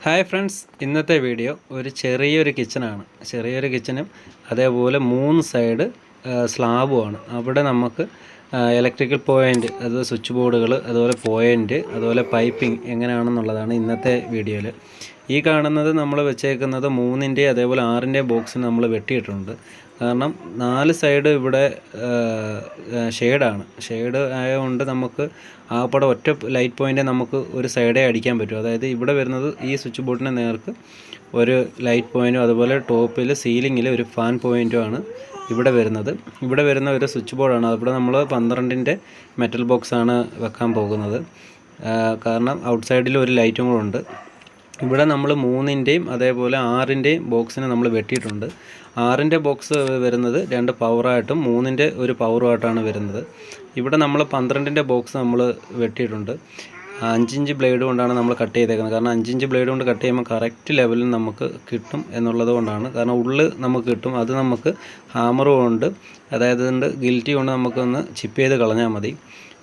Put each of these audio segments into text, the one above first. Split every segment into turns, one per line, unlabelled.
Hi friends, ഇന്നത്തെ video ഒരു ചെറിയൊരു കിച്ചനും അതേപോലെ 3 സൈഡ് സ്ലാബുമാണ്. അവിടെ നമുക്ക് ഇലക്ട്രിക്കൽ പോയിൻ്റ്, അതുപോലെ സ്വിച്ച് ബോർഡുകൾ, അതുപോലെ പോയിൻ്റ്, അതുപോലെ പൈപ്പിംഗ് എങ്ങനെയാണെന്നുള്ളതാണ് ഇന്നത്തെ വീഡിയോയിൽ. ഈ കാണുന്നത് നമ്മൾ വെച്ചേക്കുന്നത് 3-ൻ്റെ അതേപോലെ 6-ൻ്റെ ബോക്സ് നമ്മൾ വെട്ടിയിട്ടുണ്ട്. കാരണം 4 സൈഡ് ഇവിടെ ഷെയ്ഡ് ആയതുകൊണ്ട് നമുക്ക് ആകപ്പാടെ ഒറ്റ ലൈറ്റ് പോയിൻ്റ് നമുക്ക് ഒരു സൈഡേ അടിക്കാൻ പറ്റും. അതായത് ഇവിടെ വരുന്നത് ഈ സ്വിച്ച് ബോർഡിന് നേർക്ക് ഒരു ലൈറ്റ് പോയിൻറ്റും അതുപോലെ ടോപ്പിൽ സീലിങ്ങിൽ ഒരു ഫാൻ പോയിൻറ്റുമാണ് ഇവിടെ വരുന്നത്. ഇവിടെ വരുന്ന ഒരു സ്വിച്ച് ബോർഡാണ്. അവിടെ നമ്മൾ 12-ൻ്റെ മെറ്റൽ ബോക്സാണ് വെക്കാൻ പോകുന്നത്. കാരണം ഔട്ട്സൈഡിൽ ഒരു ലൈറ്റും കൂടെ ഉണ്ട്. ഇവിടെ നമ്മൾ 3-ൻ്റെയും അതേപോലെ 6-ൻ്റെയും ബോക്സിനെ നമ്മൾ വെട്ടിയിട്ടുണ്ട്. 6-ൻ്റെ ബോക്സ് വരുന്നത് 2 പവറായിട്ടും 3-ൻ്റെ ഒരു പവറുമായിട്ടാണ് വരുന്നത്. ഇവിടെ നമ്മൾ 12-ൻ്റെ ബോക്സ് നമ്മൾ വെട്ടിയിട്ടുണ്ട്. 5 ഇഞ്ച് ബ്ലേഡ് കൊണ്ടാണ് നമ്മൾ കട്ട് ചെയ്തേക്കുന്നത്. കാരണം 5 ഇഞ്ച് ബ്ലേഡ് കൊണ്ട് കട്ട് ചെയ്യുമ്പോൾ കറക്റ്റ് ലെവലിൽ നമുക്ക് കിട്ടും എന്നുള്ളത് കൊണ്ടാണ്. കാരണം ഉള്ളിൽ നമുക്ക് കിട്ടും, അത് നമുക്ക് ഹാമർ കൊണ്ട്, അതായത് ഗിൽറ്റി കൊണ്ട് നമുക്കൊന്ന് ചിപ്പ് ചെയ്ത് കളഞ്ഞാൽ മതി.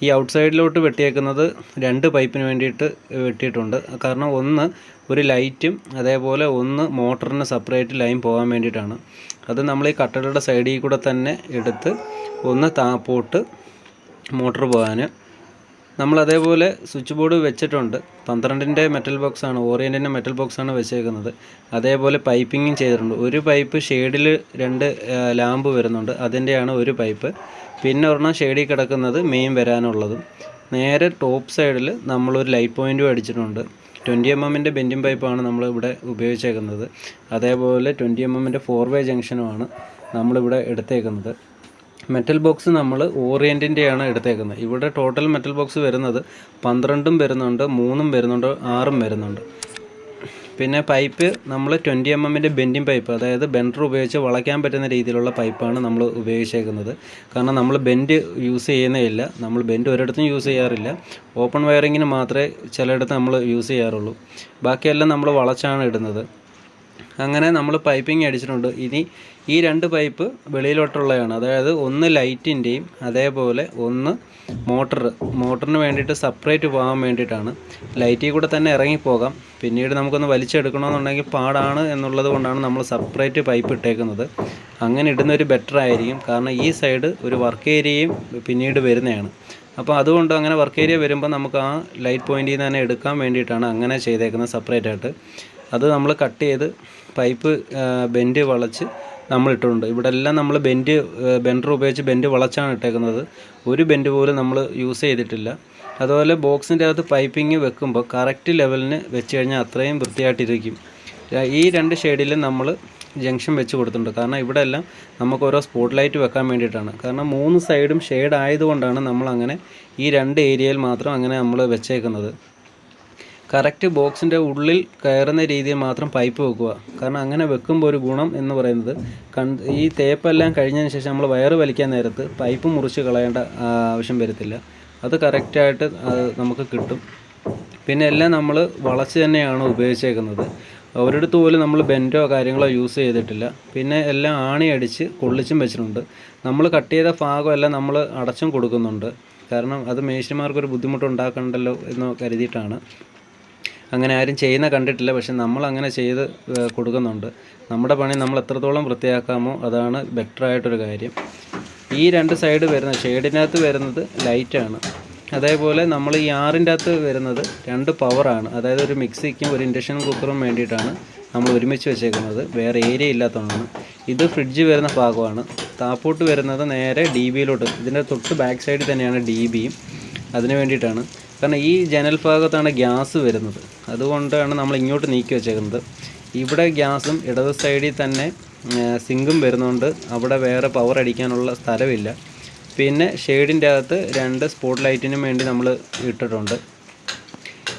ഈ ഔട്ട് സൈഡിലോട്ട് വെട്ടിയേക്കുന്നത് 2 പൈപ്പിന് വേണ്ടിയിട്ട് വെട്ടിയിട്ടുണ്ട്. കാരണം ഒന്ന് ഒരു ലൈറ്റും അതേപോലെ ഒന്ന് മോട്ടറിന് സെപ്പറേറ്റ് ലൈൻ പോകാൻ വേണ്ടിയിട്ടാണ്. അത് നമ്മൾ ഈ കട്ടയുടെ സൈഡിൽ കൂടെ തന്നെ എടുത്ത് ഒന്ന് താപ്പോട്ട് മോട്ടർ പോകാൻ നമ്മൾ അതേപോലെ സ്വിച്ച് ബോർഡ് വെച്ചിട്ടുണ്ട്. 12-ൻ്റെ മെറ്റൽ ബോക്സാണ്, ഓറിയൻറ്റിൻ്റെ മെറ്റൽ ബോക്സാണ് വെച്ചേക്കുന്നത്. അതേപോലെ പൈപ്പിങ്ങും ചെയ്തിട്ടുണ്ട്. ഒരു പൈപ്പ് ഷെയ്ഡിൽ 2 ലാമ്പ് വരുന്നുണ്ട്, അതിൻ്റെയാണ് ഒരു പൈപ്പ്. പിന്നെ ഒരെണ്ണം ഷെയ്ഡിൽ കിടക്കുന്നത് മെയിൻ വരാനുള്ളതും. നേരെ ടോപ്പ് സൈഡിൽ നമ്മളൊരു ലൈറ്റ് പോയിൻറ്റും അടിച്ചിട്ടുണ്ട്. 20 mm ബെൻഡിങ് പൈപ്പാണ് നമ്മൾ ഇവിടെ ഉപയോഗിച്ചേക്കുന്നത്. അതേപോലെ 20 mm 4-വേ ജംഗ്ഷനുമാണ് നമ്മളിവിടെ എടുത്തേക്കുന്നത്. മെറ്റൽ ബോക്സ് നമ്മൾ ഓറിയൻറ്റിൻ്റെയാണ് എടുത്തേക്കുന്നത്. ഇവിടെ ടോട്ടൽ മെറ്റൽ ബോക്സ് വരുന്നത് 12-ഉം വരുന്നുണ്ട്, 3-ഉം വരുന്നുണ്ട്, 6-ഉം വരുന്നുണ്ട്. പിന്നെ പൈപ്പ് നമ്മൾ 20 mm ബെൻഡിങ് പൈപ്പ്, അതായത് ബെൻഡർ ഉപയോഗിച്ച് വളയ്ക്കാൻ പറ്റുന്ന രീതിയിലുള്ള പൈപ്പാണ് നമ്മൾ ഉപയോഗിച്ചേക്കുന്നത്. കാരണം നമ്മൾ ബെൻഡ് യൂസ് ചെയ്യുന്നേയില്ല, നമ്മൾ ബെൻഡ് ഒരിടത്തും യൂസ് ചെയ്യാറില്ല. ഓപ്പൺ വയറിങ്ങിന് മാത്രമേ ചിലയിടത്ത് നമ്മൾ യൂസ് ചെയ്യാറുള്ളൂ. ബാക്കിയെല്ലാം നമ്മൾ വളച്ചാണ് ഇടുന്നത്. അങ്ങനെ നമ്മൾ പൈപ്പിംഗ് അടിച്ചിട്ടുണ്ട്. ഇനി ഈ 2 പൈപ്പ് വെളിയിലോട്ടുള്ളതാണ്. അതായത് ഒന്ന് ലൈറ്റിൻ്റെയും അതേപോലെ ഒന്ന് മോട്ടറിന് വേണ്ടിയിട്ട് സെപ്പറേറ്റ് പോകാൻ വേണ്ടിയിട്ടാണ്. ലൈറ്റിൽ കൂടെ തന്നെ ഇറങ്ങിപ്പോകാം, പിന്നീട് നമുക്കൊന്ന് വലിച്ചെടുക്കണമെന്നുണ്ടെങ്കിൽ പാടാണ് എന്നുള്ളത് കൊണ്ടാണ് നമ്മൾ സെപ്പറേറ്റ് പൈപ്പ് ഇട്ടേക്കുന്നത്. അങ്ങനെ ഇടുന്നൊരു ബെറ്റർ ആയിരിക്കും. കാരണം ഈ സൈഡ് ഒരു വർക്ക് ഏരിയയും പിന്നീട് വരുന്നതാണ്. അപ്പോൾ അതുകൊണ്ട് അങ്ങനെ വർക്ക് ഏരിയ വരുമ്പോൾ നമുക്ക് ആ ലൈറ്റ് പോയിൻറ്റിൽ നിന്ന് തന്നെ എടുക്കാൻ വേണ്ടിയിട്ടാണ് അങ്ങനെ ചെയ്തേക്കുന്നത് സെപ്പറേറ്റ് ആയിട്ട്. അത് നമ്മൾ കട്ട് ചെയ്ത് പൈപ്പ് ബെൻഡ് വളച്ച് നമ്മളിട്ടുണ്ട്. ഇവിടെ എല്ലാം നമ്മൾ ബെൻഡർ ഉപയോഗിച്ച് ബെൻഡ് വളച്ചാണ് ഇട്ടേക്കുന്നത്. ഒരു ബെൻഡ് പോലും നമ്മൾ യൂസ് ചെയ്തിട്ടില്ല. അതുപോലെ ബോക്സിൻ്റെ അകത്ത് പൈപ്പിങ് വെക്കുമ്പോൾ കറക്റ്റ് ലെവലിന് വെച്ച് കഴിഞ്ഞാൽ അത്രയും വൃത്തിയായിട്ടിരിക്കും. ഈ 2 ഷെയ്ഡിലും നമ്മൾ ജംഗ്ഷൻ വെച്ച് കൊടുത്തിട്ടുണ്ട്. കാരണം ഇവിടെ എല്ലാം നമുക്ക് ഓരോ സ്പോട്ട് ലൈറ്റ് വെക്കാൻ വേണ്ടിയിട്ടാണ്. കാരണം 3 സൈഡും ഷെയ്ഡ് ആയതുകൊണ്ടാണ് നമ്മളങ്ങനെ ഈ 2 ഏരിയയിൽ മാത്രം അങ്ങനെ നമ്മൾ വെച്ചേക്കുന്നത്. കറക്റ്റ് ബോക്സിൻ്റെ ഉള്ളിൽ കയറുന്ന രീതിയിൽ മാത്രം പൈപ്പ് വെക്കുക. കാരണം അങ്ങനെ വെക്കുമ്പോൾ ഒരു ഗുണം എന്ന് പറയുന്നത്, ഈ തേപ്പെല്ലാം കഴിഞ്ഞതിന് ശേഷം നമ്മൾ വയറ് വലിക്കാൻ നേരത്ത് പൈപ്പ് മുറിച്ച് കളയേണ്ട ആവശ്യം വരത്തില്ല. അത് കറക്റ്റായിട്ട് നമുക്ക് കിട്ടും. പിന്നെ എല്ലാം നമ്മൾ വളച്ച് തന്നെയാണ് ഉപയോഗിച്ചേക്കുന്നത്. ഒരിടത്ത് പോലും നമ്മൾ ബെൻഡോ കാര്യങ്ങളോ യൂസ് ചെയ്തിട്ടില്ല. പിന്നെ എല്ലാം ആണി അടിച്ച് കൊള്ളിച്ചും വെച്ചിട്ടുണ്ട്. നമ്മൾ കട്ട് ചെയ്ത ഭാഗമെല്ലാം നമ്മൾ അടച്ചും കൊടുക്കുന്നുണ്ട്. കാരണം അത് മേശന്മാർക്കൊരു ബുദ്ധിമുട്ടുണ്ടാക്കണ്ടല്ലോ എന്ന് കരുതിയിട്ടാണ്. അങ്ങനെ ആരും ചെയ്യുന്ന കണ്ടിട്ടില്ല, പക്ഷെ നമ്മളങ്ങനെ ചെയ്ത് കൊടുക്കുന്നുണ്ട്. നമ്മുടെ പണി നമ്മൾ എത്രത്തോളം വൃത്തിയാക്കാമോ അതാണ് ബെറ്ററായിട്ടൊരു കാര്യം. ഈ 2 സൈഡ് വരുന്ന ഷെയ്ഡിനകത്ത് വരുന്നത് ലൈറ്റാണ്. അതേപോലെ നമ്മൾ ഈ 6-ൻ്റെ അകത്ത് വരുന്നത് 2 പവറാണ്. അതായത് ഒരു മിക്സിക്കും ഒരു ഇൻഡക്ഷൻ കുക്കറും വേണ്ടിയിട്ടാണ് നമ്മൾ ഒരുമിച്ച് വെച്ചേക്കുന്നത്. വേറെ ഏരിയ ഇല്ലാത്തതുകൊണ്ടാണ്. ഇത് ഫ്രിഡ്ജ് വരുന്ന ഭാഗമാണ്. താപ്പോട്ട് വരുന്നത് നേരെ DBയിലോട്ട്, ഇതിൻ്റെ തൊട്ട് ബാക്ക് സൈഡിൽ തന്നെയാണ് DBയും. അതിന് വേണ്ടിയിട്ടാണ്. കാരണം ഈ ജനൽ ഭാഗത്താണ് ഗ്യാസ് വരുന്നത്, അതുകൊണ്ടാണ് നമ്മൾ ഇങ്ങോട്ട് നീക്കി വെച്ചേക്കുന്നത്. ഇവിടെ ഗ്യാസും ഇടത് സൈഡിൽ തന്നെ സിങ്കും വരുന്നതുകൊണ്ട് അവിടെ വേറെ പവർ അടിക്കാനുള്ള സ്ഥലമില്ല. പിന്നെ ഷെയ്ഡിൻ്റെ അകത്ത് 2 സ്പോട്ട് ലൈറ്റിനും വേണ്ടി നമ്മൾ ഇട്ടിട്ടുണ്ട്.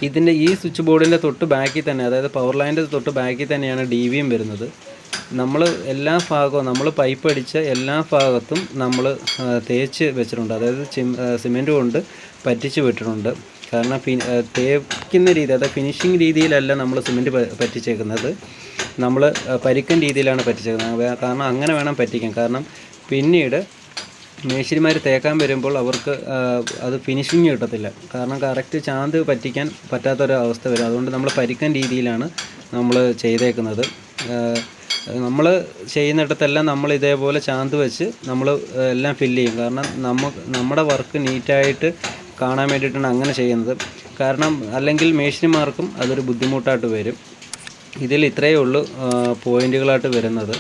ഇതിൻ്റെ ഈ സ്വിച്ച് ബോർഡിൻ്റെ തൊട്ട് ബാക്കിൽ തന്നെ, അതായത് പവർ ലൈൻ്റെ തൊട്ട് ബാക്കിൽ തന്നെയാണ് DBയും വരുന്നത്. നമ്മൾ എല്ലാ ഭാഗവും നമ്മൾ പൈപ്പ് അടിച്ച എല്ലാ ഭാഗത്തും നമ്മൾ തേച്ച് വെച്ചിട്ടുണ്ട്. അതായത് സിമെൻറ്റ് കൊണ്ട് പറ്റിച്ച് വിട്ടിട്ടുണ്ട്. കാരണം തേക്കുന്ന രീതി, അതായത് ഫിനിഷിങ് രീതിയിലല്ല നമ്മൾ സിമെൻറ്റ് പറ്റിച്ചേക്കുന്നത്, നമ്മൾ പരിക്കൻ രീതിയിലാണ് പറ്റിച്ചേക്കുന്നത്. കാരണം അങ്ങനെ വേണം പറ്റിക്കാൻ. കാരണം പിന്നീട് മേശിരിമാർ തേക്കാൻ വരുമ്പോൾ അവർക്ക് അത് ഫിനിഷിങ് കിട്ടത്തില്ല. കാരണം കറക്റ്റ് ചാന്ത് പറ്റിക്കാൻ പറ്റാത്തൊരവസ്ഥ വരും. അതുകൊണ്ട് നമ്മൾ പരിക്കൻ രീതിയിലാണ് നമ്മൾ ചെയ്തേക്കുന്നത്. നമ്മൾ ചെയ്യുന്നിടത്തെല്ലാം നമ്മൾ ഇതേപോലെ ചാന്ത് വെച്ച് നമ്മൾ എല്ലാം ഫില്ല് ചെയ്യും. കാരണം നമ്മുടെ വർക്ക് നീറ്റായിട്ട് കാണാൻ വേണ്ടിയിട്ടാണ് അങ്ങനെ ചെയ്യുന്നത്. കാരണം അല്ലെങ്കിൽ മേശിരിമാർക്കും അതൊരു ബുദ്ധിമുട്ടായിട്ട് വരും. ഇതിൽ ഇത്രയേ ഉള്ളൂ പോയിൻറ്റുകളായിട്ട് വരുന്നത്.